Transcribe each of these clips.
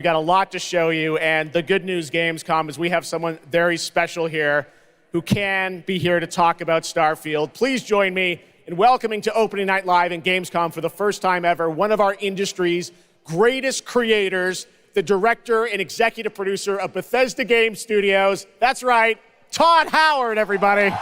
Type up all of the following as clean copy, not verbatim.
got a lot to show you, and the good news, Gamescom, is we have someone very special here who can be here to talk about Starfield. Please join me in welcoming to Opening Night Live in Gamescom for the first time ever, one of our industry's greatest creators, the director and executive producer of Bethesda Game Studios. That's right, Todd Howard, everybody.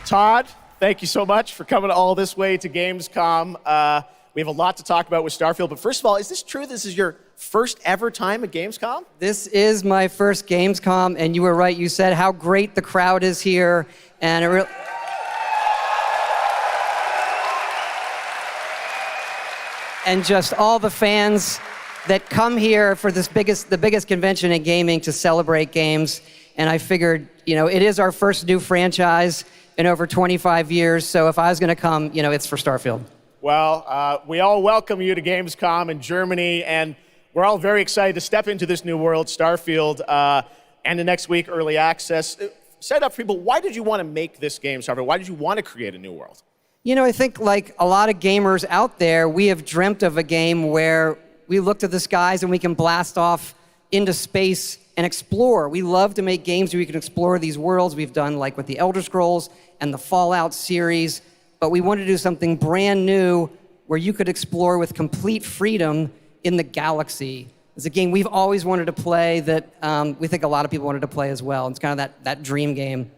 Todd, thank you so much for coming all this way to Gamescom. We have a lot to talk about with Starfield, but first of all, is this true? This is your first ever time at Gamescom? This is my first Gamescom, and you were right. You said how great the crowd is here, and and just all the fans that come here for the biggest convention in gaming to celebrate games. And I figured, it is our first new franchise in over 25 years, so if I was going to come, it's for Starfield. Well, we all welcome you to Gamescom in Germany, and we're all very excited to step into this new world, Starfield, and the next week, early access. Set up for people, why did you want to make this game, Starfield? Why did you want to create a new world? I think like a lot of gamers out there, we have dreamt of a game where we look to the skies and we can blast off into space and explore. We love to make games where we can explore these worlds. We've done like with the Elder Scrolls and the Fallout series, but we wanted to do something brand new where you could explore with complete freedom in the galaxy. It's a game we've always wanted to play that we think a lot of people wanted to play as well. It's kind of that dream game.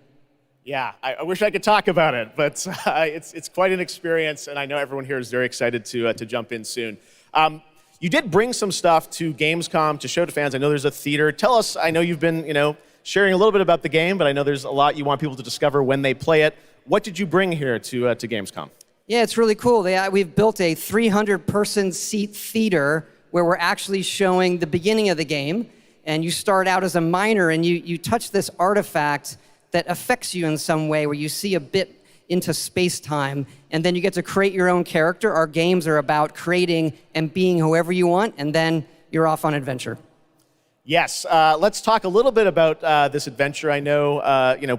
Yeah, I wish I could talk about it, but it's quite an experience, and I know everyone here is very excited to jump in soon. You did bring some stuff to Gamescom to show to fans. I know there's a theater. Tell us, I know you've been, sharing a little bit about the game, but I know there's a lot you want people to discover when they play it. What did you bring here to Gamescom? Yeah, it's really cool. We've built a 300-person seat theater where we're actually showing the beginning of the game, and you start out as a miner, and you touch this artifact that affects you in some way, where you see a bit into space-time, and then you get to create your own character. Our games are about creating and being whoever you want, and then you're off on adventure. Yes, let's talk a little bit about this adventure. I know,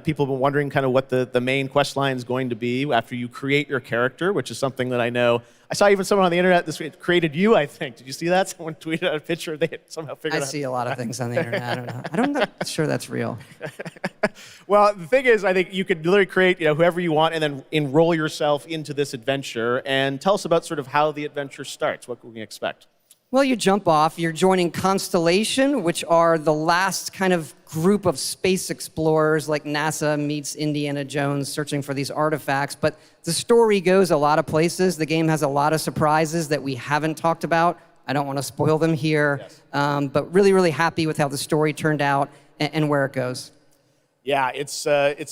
people have been wondering kind of what the main quest line is going to be after you create your character, which is something that I know. I saw even someone on the internet this week created you, I think. Did you see that? Someone tweeted out a picture. They had somehow figured out. I see a lot of things on the internet. I don't know. I'm not sure that's real. Well, the thing is, I think you could literally create, whoever you want, and then enroll yourself into this adventure. And tell us about sort of how the adventure starts. What can we expect? Well, you jump off. You're joining Constellation, which are the last kind of group of space explorers, like NASA meets Indiana Jones searching for these artifacts. But the story goes a lot of places. The game has a lot of surprises that we haven't talked about. I don't want to spoil them here, yes. But really, really happy with how the story turned out and where it goes. Yeah, it's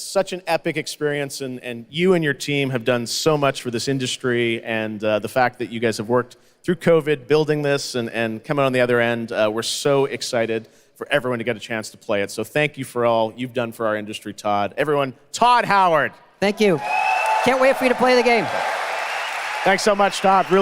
such an epic experience, and you and your team have done so much for this industry, and the fact that you guys have worked through COVID, building this and coming on the other end, we're so excited for everyone to get a chance to play it. So thank you for all you've done for our industry, Todd. Everyone, Todd Howard. Thank you. Can't wait for you to play the game. Thanks so much, Todd. Really.